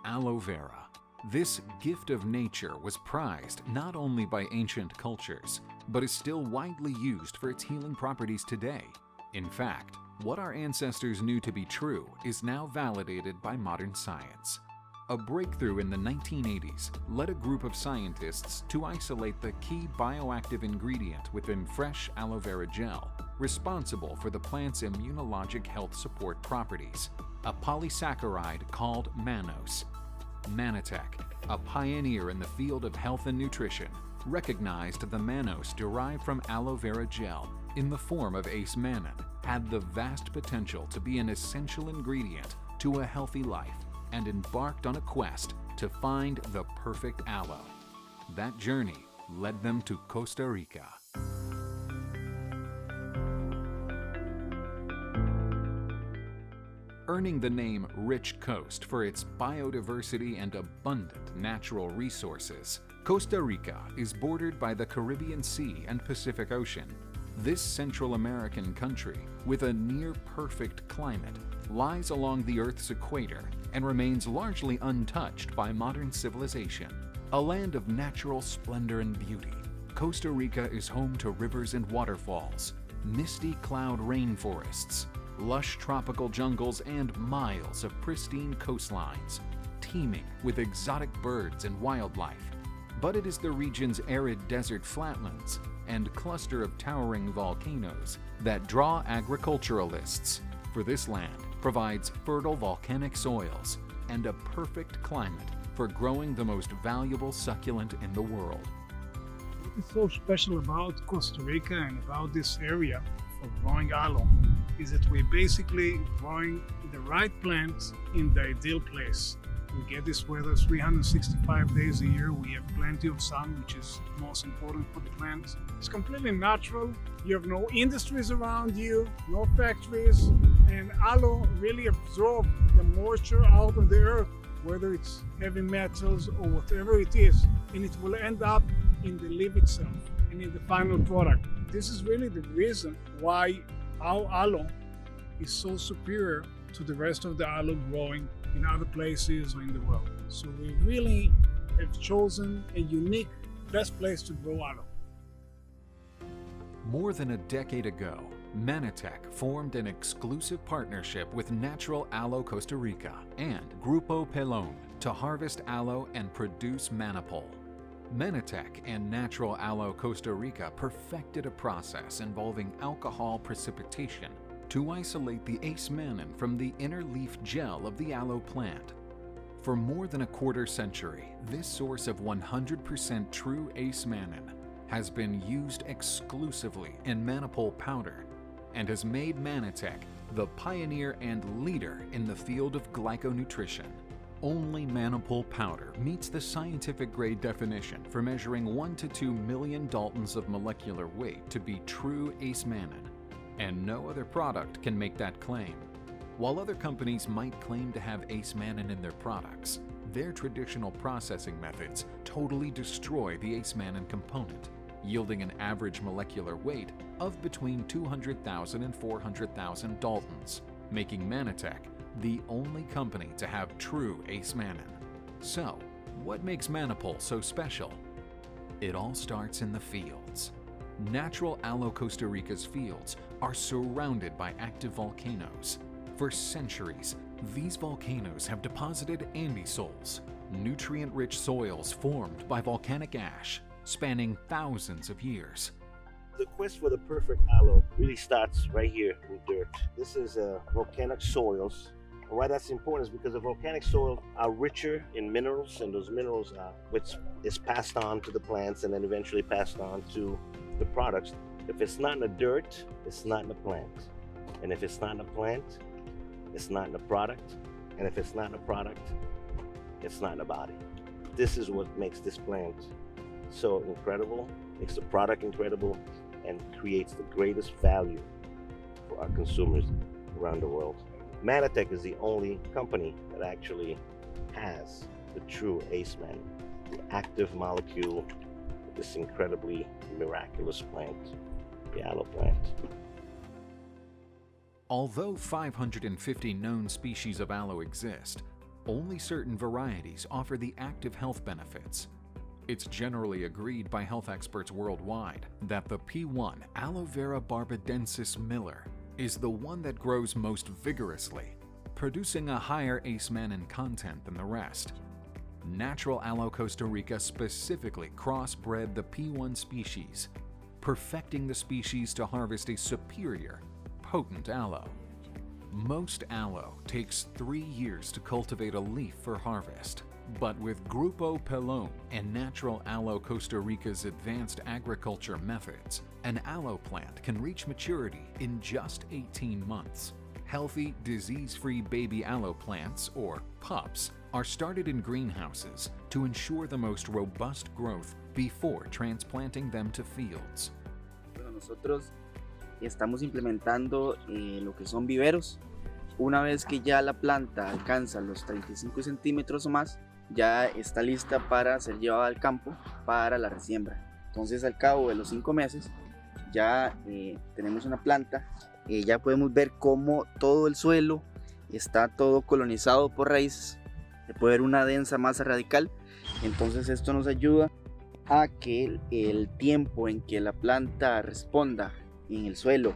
aloe vera. This gift of nature was prized not only by ancient cultures, but is still widely used for its healing properties today. In fact, what our ancestors knew to be true is now validated by modern science. A breakthrough in the 1980s led a group of scientists to isolate the key bioactive ingredient within fresh aloe vera gel, responsible for the plant's immunologic health support properties, a polysaccharide called mannose. Mannatech, a pioneer in the field of health and nutrition, recognized the mannose derived from aloe vera gel in the form of acemannan had the vast potential to be an essential ingredient to a healthy life, and embarked on a quest to find the perfect aloe. That journey led them to Costa Rica. Earning the name Rich Coast for its biodiversity and abundant natural resources, Costa Rica is bordered by the Caribbean Sea and Pacific Ocean. This Central American country, with a near-perfect climate, lies along the Earth's equator and remains largely untouched by modern civilization. A land of natural splendor and beauty, Costa Rica is home to rivers and waterfalls, misty cloud rainforests, lush tropical jungles, and miles of pristine coastlines, teeming with exotic birds and wildlife. But it is the region's arid desert flatlands and cluster of towering volcanoes that draw agriculturalists, for this land provides fertile volcanic soils and a perfect climate for growing the most valuable succulent in the world. What is so special about Costa Rica and about this area for growing aloe is that we're basically growing the right plants in the ideal place. We get this weather 365 days a year. We have plenty of sun, which is most important for the plants. It's completely natural. You have no industries around you, no factories, and aloe really absorbs the moisture out of the earth, whether it's heavy metals or whatever it is, and it will end up in the leaf itself and in the final product. This is really the reason why our aloe is so superior to the rest of the aloe growing in other places or in the world. So we really have chosen a unique, best place to grow aloe. More than a decade ago, Mannatech formed an exclusive partnership with Natural Aloe Costa Rica and Grupo Pelon to harvest aloe and produce Manapol. Mannatech and Natural Aloe Costa Rica perfected a process involving alcohol precipitation to isolate the acemannan from the inner leaf gel of the aloe plant. For more than a quarter century, this source of 100% true acemannan has been used exclusively in Manapol powder and has made Mannatech the pioneer and leader in the field of gliconutrition. Only Manapol powder meets the scientific grade definition for measuring 1 to 2 million daltons of molecular weight to be true acemannan, and no other product can make that claim. While other companies might claim to have acemannan in their products, their traditional processing methods totally destroy the acemannan component, yielding an average molecular weight of between 200,000 and 400,000 daltons, making Mannatech the only company to have true acemannan. So, what makes Manapol so special? It all starts in the fields. Natural Aloe Costa Rica's fields are surrounded by active volcanoes. For centuries, these volcanoes have deposited andisols, nutrient-rich soils formed by volcanic ash, spanning thousands of years. The quest for the perfect aloe really starts right here with dirt. This is volcanic soils. And why that's important is because the volcanic soils are richer in minerals, and those minerals are which is passed on to the plants and then eventually passed on to the products. If it's not in the dirt, it's not in the plant. And if it's not in the plant, it's not in the product. And if it's not in the product, it's not in the body. This is what makes this plant so incredible, makes the product incredible, and creates the greatest value for our consumers around the world. Mannatech is the only company that actually has the true acemannan, the active molecule of this incredibly miraculous plant, the aloe plant. Although 550 known species of aloe exist, only certain varieties offer the active health benefits. It's generally agreed by health experts worldwide that the P1 Aloe Vera barbadensis Miller is the one that grows most vigorously, producing a higher Acemanano content than the rest. Natural Aloe Costa Rica specifically crossbred the P1 species, perfecting the species to harvest a superior, potent aloe. Most aloe takes 3 years to cultivate a leaf for harvest, but with Grupo Pelon and Natural Aloe Costa Rica's advanced agriculture methods, an aloe plant can reach maturity in just 18 months. Healthy, disease-free baby aloe plants, or pups, are started in greenhouses to ensure the most robust growth before transplanting them to fields. Bueno, nosotros estamos implementando lo que son viveros. Una vez que ya la planta alcanza los 35 centímetros o más, ya está lista para ser llevada al campo para la resiembra. Entonces, al cabo de los 5 meses, ya tenemos una planta. Ya podemos ver cómo todo el suelo está todo colonizado por raíces. Se puede ver una densa masa radical. Entonces, esto nos ayuda a que el tiempo en que la planta responda en el suelo.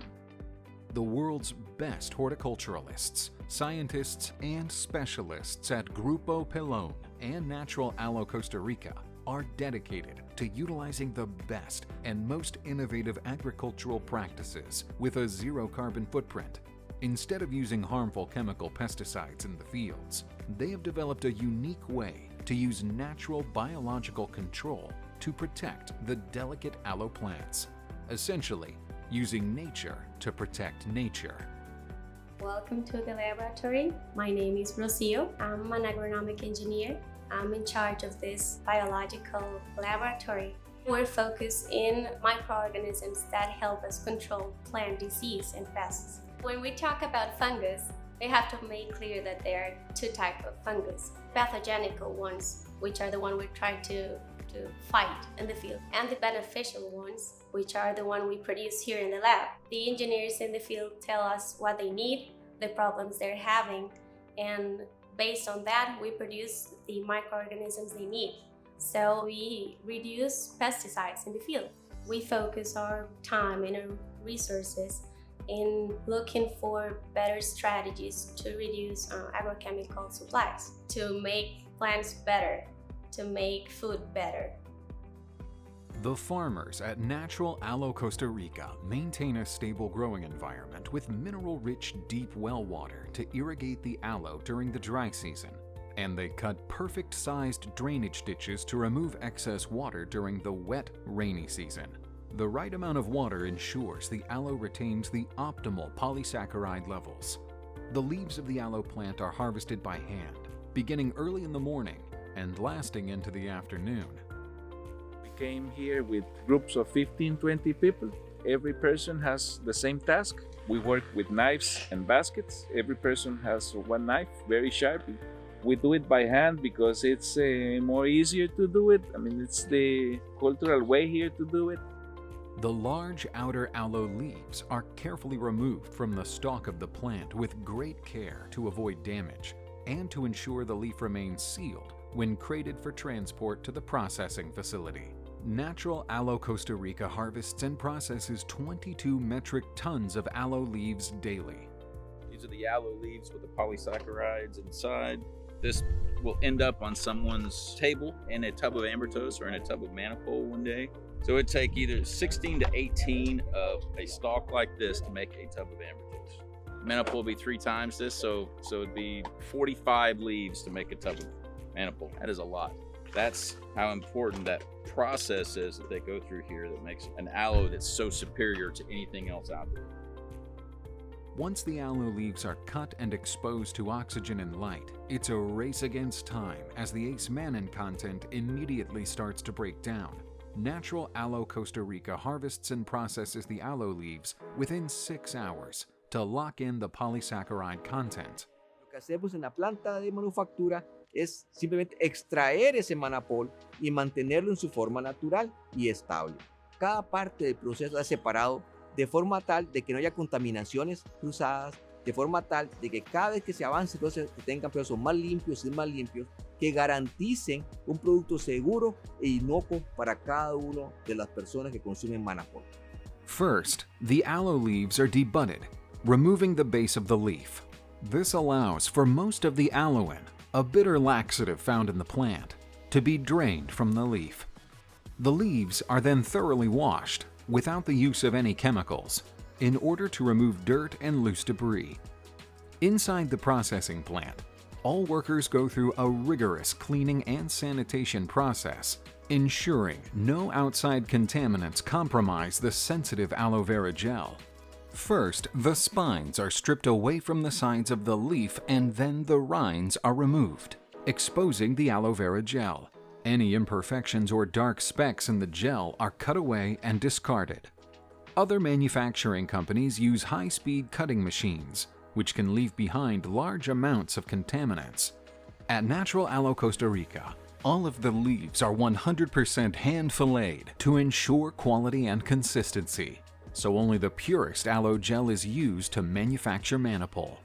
The world's best horticulturalists, scientists, and specialists at Grupo Pelon and Natural Aloe Costa Rica are dedicated to utilizing the best and most innovative agricultural practices with a zero carbon footprint. Instead of using harmful chemical pesticides in the fields, they have developed a unique way to use natural biological control to protect the delicate aloe plants, essentially using nature to protect nature. Welcome to the laboratory. My name is Rocio. I'm an agronomic engineer. I'm in charge of this biological laboratory. We're focused in microorganisms that help us control plant disease and pests. When we talk about fungus, we have to make clear that there are 2 types of fungus. Pathogenical ones, which are the one we're trying to fight in the field, and the beneficial ones, which are the one we produce here in the lab. The engineers in the field tell us what they need, the problems they're having, and based on that, we produce the microorganisms they need. So we reduce pesticides in the field. We focus our time and our resources in looking for better strategies to reduce agrochemical supplies, to make plants better, to make food better. The farmers at Natural Aloe Costa Rica maintain a stable growing environment with mineral-rich deep well water to irrigate the aloe during the dry season, and they cut perfect-sized drainage ditches to remove excess water during the wet, rainy season. The right amount of water ensures the aloe retains the optimal polysaccharide levels. The leaves of the aloe plant are harvested by hand, beginning early in the morning and lasting into the afternoon. We came here with groups of 15-20 people. Every person has the same task. We work with knives and baskets. Every person has one knife, very sharp. We do it by hand because it's more easier to do it. I mean, it's the cultural way here to do it. The large outer aloe leaves are carefully removed from the stalk of the plant with great care to avoid damage and to ensure the leaf remains sealed when crated for transport to the processing facility. Natural Aloe Costa Rica harvests and processes 22 metric tons of aloe leaves daily. These are the aloe leaves with the polysaccharides inside. This will end up on someone's table in a tub of ambertos or in a tub of Manapol one day. So it'd take either 16 to 18 of a stalk like this to make a tub of ambertos. Manapol would be 3 times this, so it'd be 45 leaves to make a tub of Manapol. That is a lot. That's how important that process is that they go through here that makes an aloe that's so superior to anything else out there. Once the aloe leaves are cut and exposed to oxygen and light, it's a race against time as the Acemanano content immediately starts to break down. Natural Aloe Costa Rica harvests and processes the aloe leaves within 6 hours to lock in the polysaccharide content. Lo que hacemos en la planta de manufactura es simplemente extraer ese manapol y mantenerlo en su forma natural y estable. Cada parte del proceso es separado de forma tal de que no haya contaminaciones cruzadas de forma tal de que cada vez que se avance, entonces se tengan procesos más limpios y más limpios que garanticen un producto seguro e inocuo para cada una de las personas que consumen Manapol. First, the aloe leaves are debudded, removing the base of the leaf. This allows for most of the aloin, a bitter laxative found in the plant, to be drained from the leaf. The leaves are then thoroughly washed, without the use of any chemicals, in order to remove dirt and loose debris. Inside the processing plant, all workers go through a rigorous cleaning and sanitation process, ensuring no outside contaminants compromise the sensitive aloe vera gel. First, the spines are stripped away from the sides of the leaf and then the rinds are removed, exposing the aloe vera gel. Any imperfections or dark specks in the gel are cut away and discarded. Other manufacturing companies use high-speed cutting machines, which can leave behind large amounts of contaminants. At Natural Aloe Costa Rica, all of the leaves are 100% hand-filleted to ensure quality and consistency, so only the purest aloe gel is used to manufacture Manapol.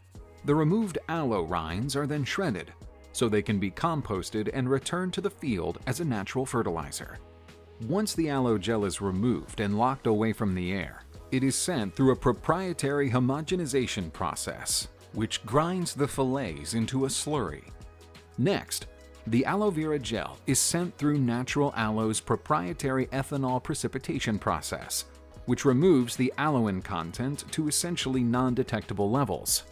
The removed aloe rinds are then shredded, so they can be composted and returned to the field as a natural fertilizer. Once the aloe gel is removed and locked away from the air, it is sent through a proprietary homogenization process, which grinds the fillets into a slurry. Next, the aloe vera gel is sent through Natural Aloe's proprietary ethanol precipitation process, which removes the aloin content to essentially non-detectable levels.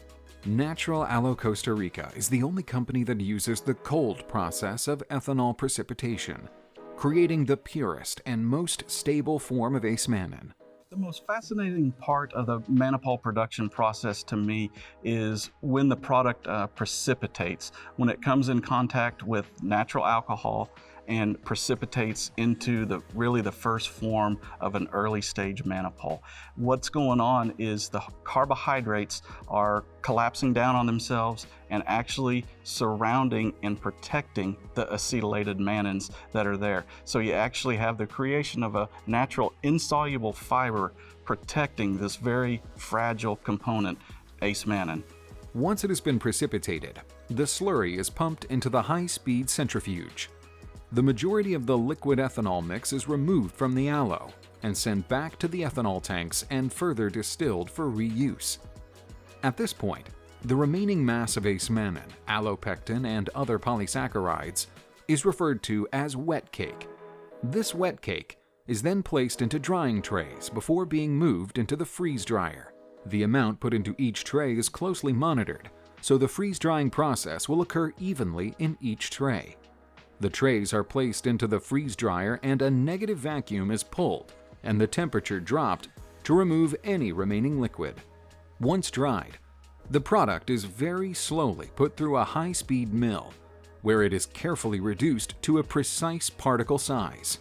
Natural Aloe Costa Rica is the only company that uses the cold process of ethanol precipitation, creating the purest and most stable form of Acemanano. The most fascinating part of the Manapol production process to me is when the product precipitates, when it comes in contact with natural alcohol and precipitates into the first form of an early stage Manapol. What's going on is the carbohydrates are collapsing down on themselves and actually surrounding and protecting the acetylated mannans that are there. So you actually have the creation of a natural insoluble fiber protecting this very fragile component, Acemanano. Once it has been precipitated, the slurry is pumped into the high-speed centrifuge. The majority of the liquid ethanol mix is removed from the aloe and sent back to the ethanol tanks and further distilled for reuse. At this point, the remaining mass of Acemanano, allopectin, and other polysaccharides is referred to as wet cake. This wet cake is then placed into drying trays before being moved into the freeze dryer. The amount put into each tray is closely monitored, so the freeze-drying process will occur evenly in each tray. The trays are placed into the freeze dryer and a negative vacuum is pulled and the temperature dropped to remove any remaining liquid. Once dried, the product is very slowly put through a high-speed mill, where it is carefully reduced to a precise particle size.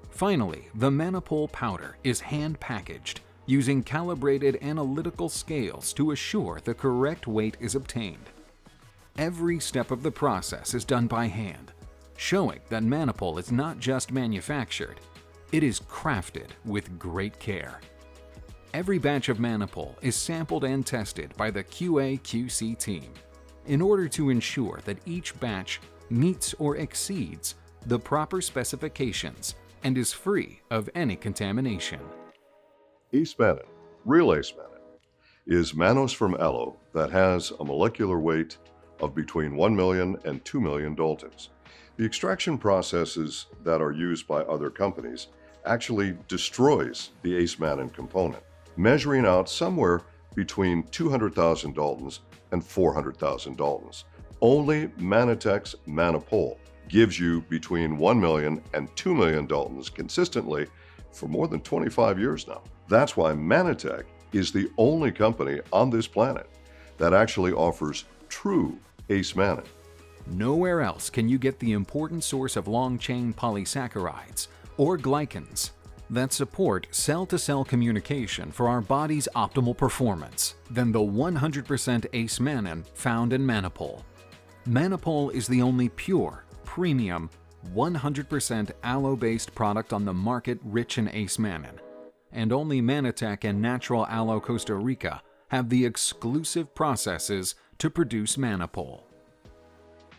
Finally, the Manapol powder is hand-packaged using calibrated analytical scales to assure the correct weight is obtained. Every step of the process is done by hand, showing that Manapol is not just manufactured, it is crafted with great care. Every batch of Manapol is sampled and tested by the QA/QC team in order to ensure that each batch meets or exceeds the proper specifications and is free of any contamination. Acemanano, real Acemanano, is mannose from aloe that has a molecular weight of between 1 million and 2 million daltons. The extraction processes that are used by other companies actually destroys the Acemanano component, measuring out somewhere between 200,000 daltons and 400,000 daltons. Only Mannatech's Manapol gives you between 1 million and 2 million daltons consistently for more than 25 years now. That's why Mannatech is the only company on this planet that actually offers true Acemanano. Nowhere else can you get the important source of long-chain polysaccharides, or glycans, that support cell-to-cell communication for our body's optimal performance than the 100% Acemanano found in Manapol. Manapol is the only pure, premium, 100% aloe-based product on the market rich in Acemanano, and only Mannatech and Natural Aloe Costa Rica have the exclusive processes to produce Manapol.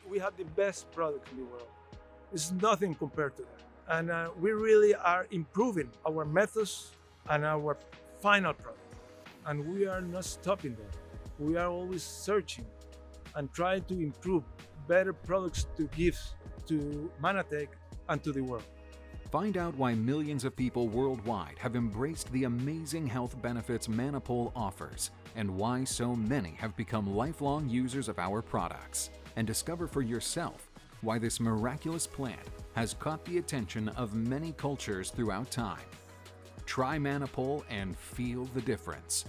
We have the best product in the world. It's nothing compared to that. And we really are improving our methods and our final product. And we are not stopping there. We are always searching and trying to improve better products to give to Mannatech and to the world. Find out why millions of people worldwide have embraced the amazing health benefits Manapol offers and why so many have become lifelong users of our products. And discover for yourself why this miraculous plant has caught the attention of many cultures throughout time. Try Manapol and feel the difference.